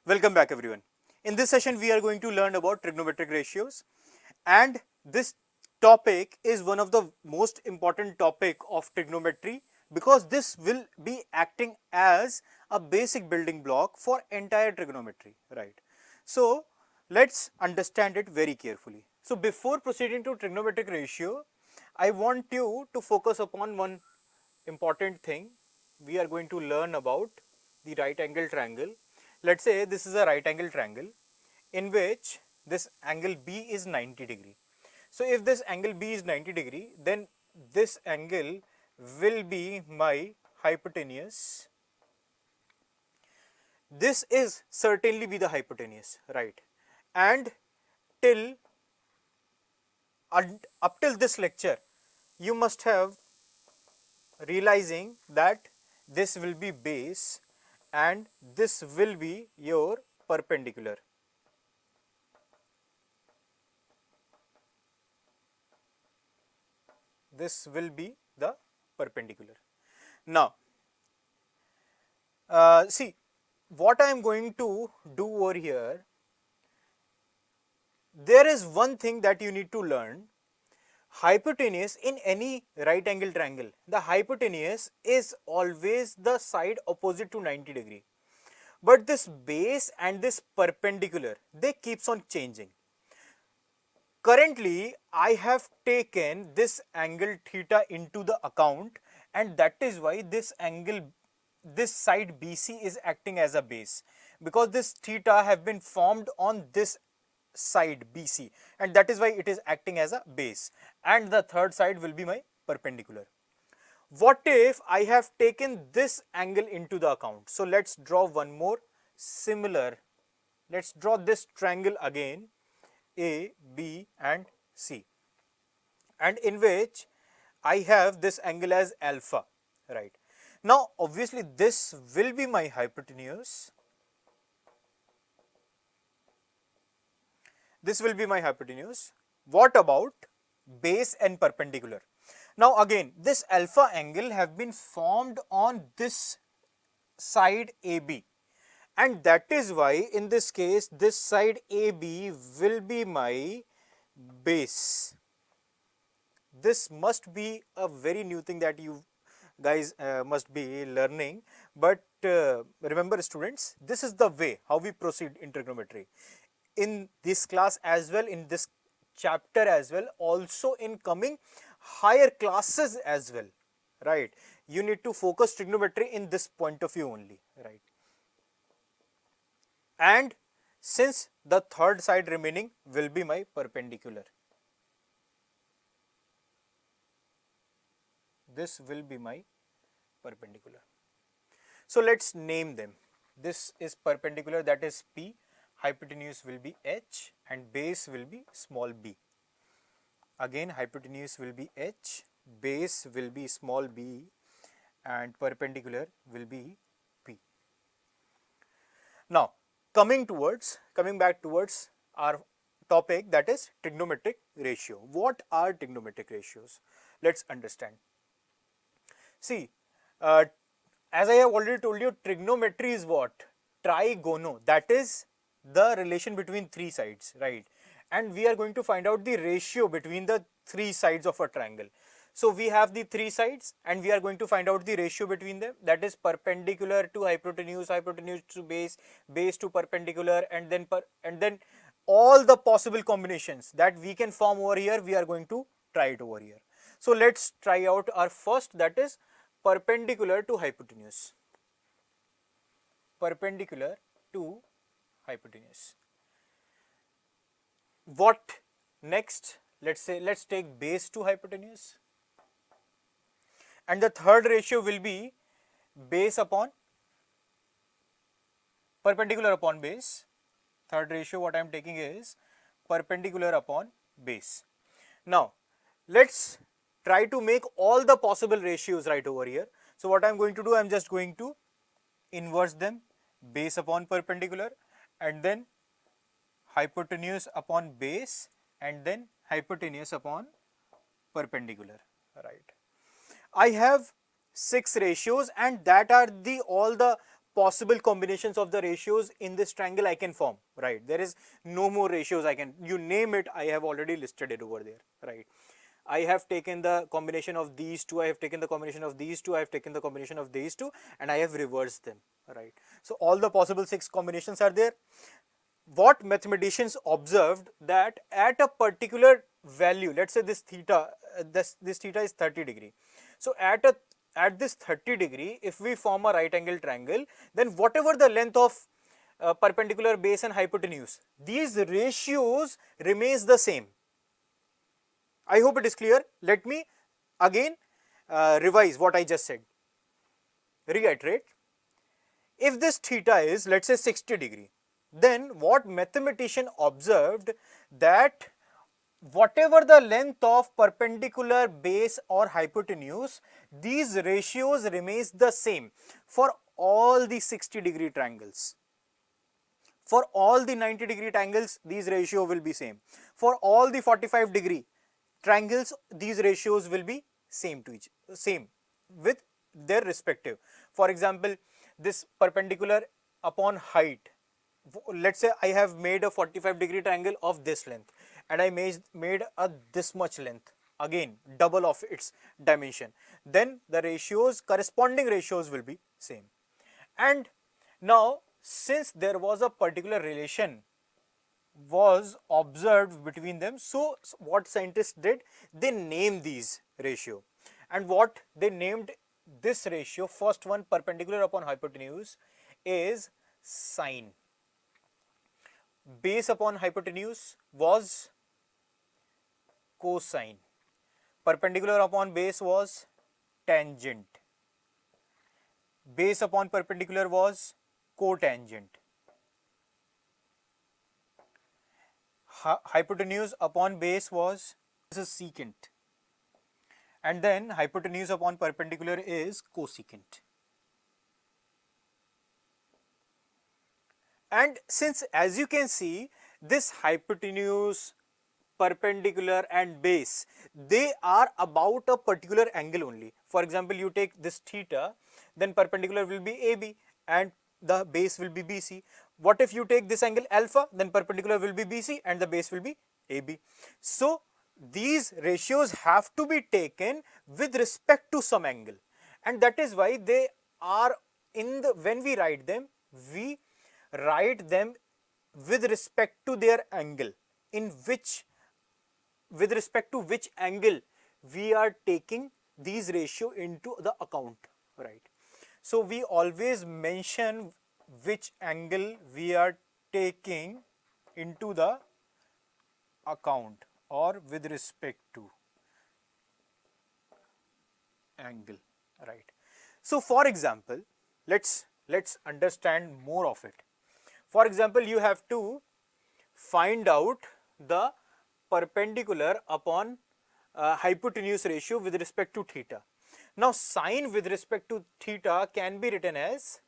Welcome back everyone. In this session we are going to learn about trigonometric ratios, and this topic is one of the most important topic of trigonometry because this will be acting as a basic building block for entire trigonometry, right? So let's understand it very carefully. So before proceeding to trigonometric ratio, I want you to focus upon one important thing. We are going to learn about the right angle triangle. Let's say this is a right angle triangle in which this angle B is 90 degree. So if this angle B is 90 degree, then this angle will be my hypotenuse. This is certainly be the hypotenuse, right? And till up till this lecture, you must have realizing that this will be base and this will be your perpendicular. This will be the perpendicular. Now, see what I am going to do over here. There is one thing that you need to learn. Hypotenuse in any right angle triangle, the hypotenuse is always the side opposite to 90 degree. But this base and this perpendicular, they keeps on changing. Currently, I have taken this angle theta into the account, and that is why this angle, this side BC is acting as a base, because this theta have been formed on this side BC, and that is why it is acting as a base, and the third side will be my perpendicular. What if I have taken this angle into the account? So let's draw one more similar. Let's draw this triangle again, A, B and C, and in which I have this angle as alpha, right? Now obviously this will be my hypotenuse. This will be my hypotenuse. What about base and perpendicular? Now again, this alpha angle have been formed on this side AB, and that is why in this case this side AB will be my base. This must be a very new thing that you guys must be learning, but remember students, this is the way how we proceed in trigonometry. In this class as well, in this chapter as well, also in coming higher classes as well, right? You need to focus trigonometry in this point of view only, right? And since the third side remaining will be my perpendicular, this will be my perpendicular. So let's name them. This is perpendicular, that is P, hypotenuse will be H and base will be small b. Again hypotenuse will be H, base will be small b and perpendicular will be P. Now coming back towards our topic, that is trigonometric ratio. What are trigonometric ratios? Let's understand. See, as I have already told you, trigonometry is what? Trigono, that is the relation between three sides, right? And we are going to find out the ratio between the three sides of a triangle. So we have the three sides and we are going to find out the ratio between them, that is perpendicular to hypotenuse, hypotenuse to base, base to perpendicular, and then all the possible combinations that we can form over here, we are going to try it over here. So let's try out our first, that is perpendicular to hypotenuse. Perpendicular to hypotenuse. What next? Let's take base to hypotenuse, and the third ratio will be base upon perpendicular upon base. Third ratio what I am taking is perpendicular upon base. Now let's try to make all the possible ratios right over here. So what I am going to do, I am just going to inverse them, base upon perpendicular and then hypotenuse upon base and then hypotenuse upon perpendicular, right? I have 6 ratios and that are the all the possible combinations of the ratios in this triangle I can form, right? There is no more ratios I can, you name it, I have already listed it over there, right? I have taken the combination of these two, I have taken the combination of these two, I have taken the combination of these two, and I have reversed them, right? So all the possible 6 combinations are there. What mathematicians observed that at a particular value, let's say this theta, this theta is 30 degree. So at this 30 degree, if we form a right angle triangle, then whatever the length of perpendicular base and hypotenuse, these ratios remains the same. I hope it is clear. Let me again revise what I just said. Reiterate. If this theta is, let's say, 60 degree, then what mathematician observed that whatever the length of perpendicular base or hypotenuse, these ratios remains the same for all the 60 degree triangles. For all the 90 degree triangles, these ratio will be same. For all the 45 degree triangles, these ratios will be same with their respective. For example, this perpendicular upon height, let's say I have made a 45 degree triangle of this length and I made a this much length, again double of its dimension, then the ratios, corresponding ratios will be same. And now since there was a particular relation was observed between them, so what scientists did, they named these ratio, and what they named this ratio, first one perpendicular upon hypotenuse, is sine. Base upon hypotenuse was cosine. Perpendicular upon base was tangent. Base upon perpendicular was cotangent. Hypotenuse upon base was, this is secant, and then hypotenuse upon perpendicular is cosecant. And since, as you can see, this hypotenuse, perpendicular and base, they are about a particular angle only. For example, you take this theta, then perpendicular will be AB and the base will be BC. What if you take this angle alpha, then perpendicular will be BC and the base will be AB. So these ratios have to be taken with respect to some angle, and that is why they are in the, when we write them, we write them with respect to their angle, in which, with respect to which angle we are taking these ratio into the account, right? So we always mention which angle we are taking into the account, or with respect to angle, right? So for example, let's understand more of it. For example, you have to find out the perpendicular upon hypotenuse ratio with respect to theta. Now sine with respect to theta can be written as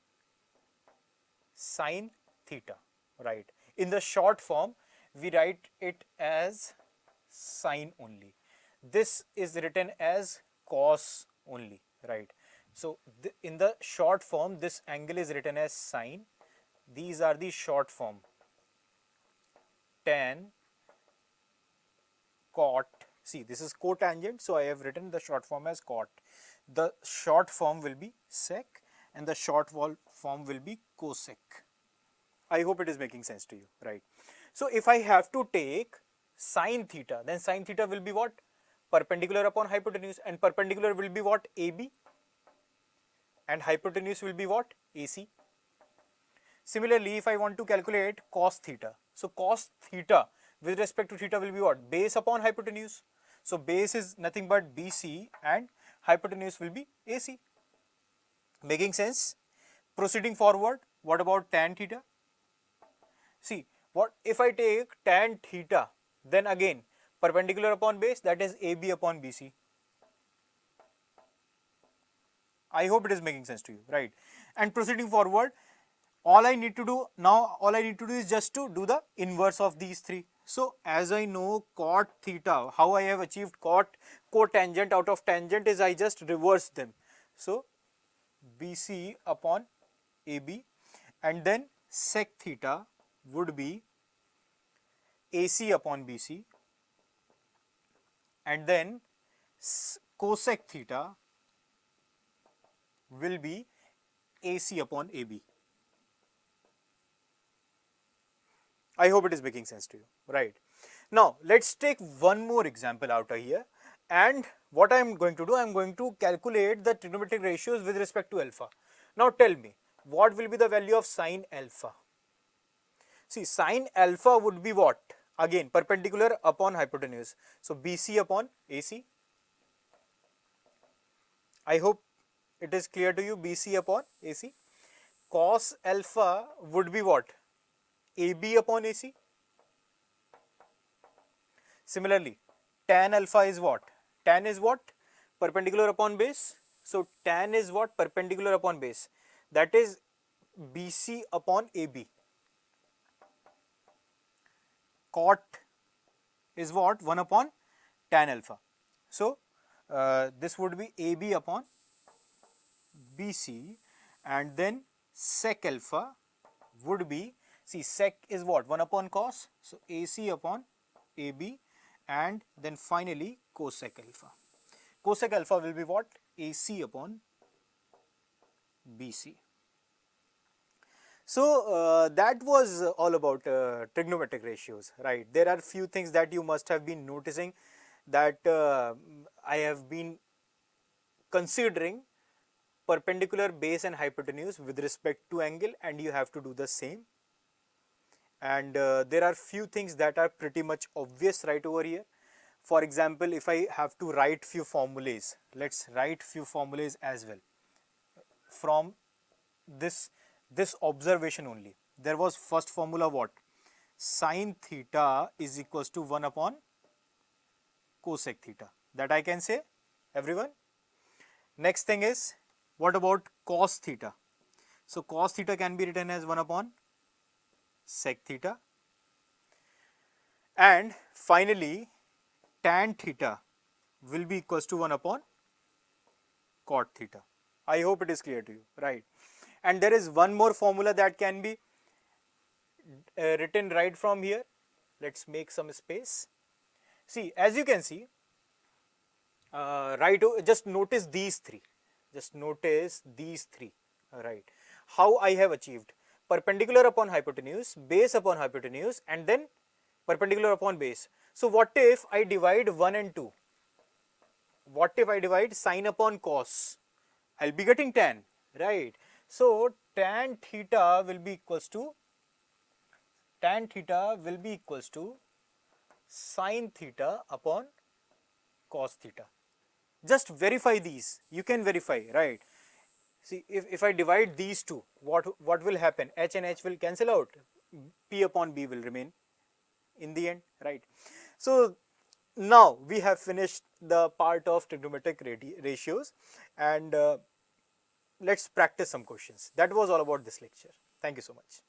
sine theta, right? In the short form, we write it as sine only. This is written as cos only, right? So in the short form, this angle is written as sine. These are the short form: tan, cot. See, this is cotangent, so I have written the short form as cot. The short form will be sec and the short form will be cosec. I hope it is making sense to you, right? So if I have to take sine theta, then sine theta will be what? Perpendicular upon hypotenuse, and perpendicular will be what? AB, and hypotenuse will be what? AC. Similarly, if I want to calculate cos theta, so cos theta with respect to theta will be what? Base upon hypotenuse. So base is nothing but BC and hypotenuse will be AC. Making sense? Proceeding forward, what about tan theta? See, what if I take tan theta, then again perpendicular upon base, that is AB upon BC. I hope it is making sense to you, right? And proceeding forward, all I need to do now, is just to do the inverse of these three. So as I know cot theta, how I have achieved cotangent out of tangent is I just reverse them. So BC upon AB, and then sec theta would be AC upon BC, and then cosec theta will be AC upon AB. I hope it is making sense to you, right? Now, let's take one more example out of here, and what I am going to do, I am going to calculate the trigonometric ratios with respect to alpha. Now, tell me, what will be the value of sine alpha? See, sine alpha would be what? Again, perpendicular upon hypotenuse. So, BC upon AC. I hope it is clear to you, BC upon AC. Cos alpha would be what? AB upon AC. Similarly, tan alpha is what? Tan is what? Perpendicular upon base. So, tan is what? Perpendicular upon base. That is BC upon AB. Cot is what? 1 upon tan alpha. So, this would be AB upon BC, and then sec alpha would be, see, sec is what? 1 upon cos. So, AC upon AB, and then finally cosec alpha. Cosec alpha will be what? AC upon BC. So, that was all about trigonometric ratios, right? There are few things that you must have been noticing that I have been considering perpendicular base and hypotenuse with respect to angle, and you have to do the same. And there are few things that are pretty much obvious right over here. For example, if I have to write few formulas, let's write few formulas as well from this observation only. There was first formula what? Sin theta is equals to 1 upon cosec theta. That I can say, everyone. Next thing is, what about cos theta? So, cos theta can be written as 1 upon sec theta. And finally, tan theta will be equals to 1 upon cot theta. I hope it is clear to you, right? And there is one more formula that can be written right from here. Let's make some space. See, as you can see, just notice these three. Just notice these three, right? How I have achieved perpendicular upon hypotenuse, base upon hypotenuse, and then perpendicular upon base. So, what if I divide 1 and 2? What if I divide sine upon cos? I will be getting tan, right? So, tan theta will be equals to sine theta upon cos theta. Just verify these, you can verify, right? See, if I divide these two, what will happen? H and H will cancel out, P upon B will remain in the end, right? So, now we have finished the part of trigonometric ratios, and let's practice some questions. That was all about this lecture. Thank you so much.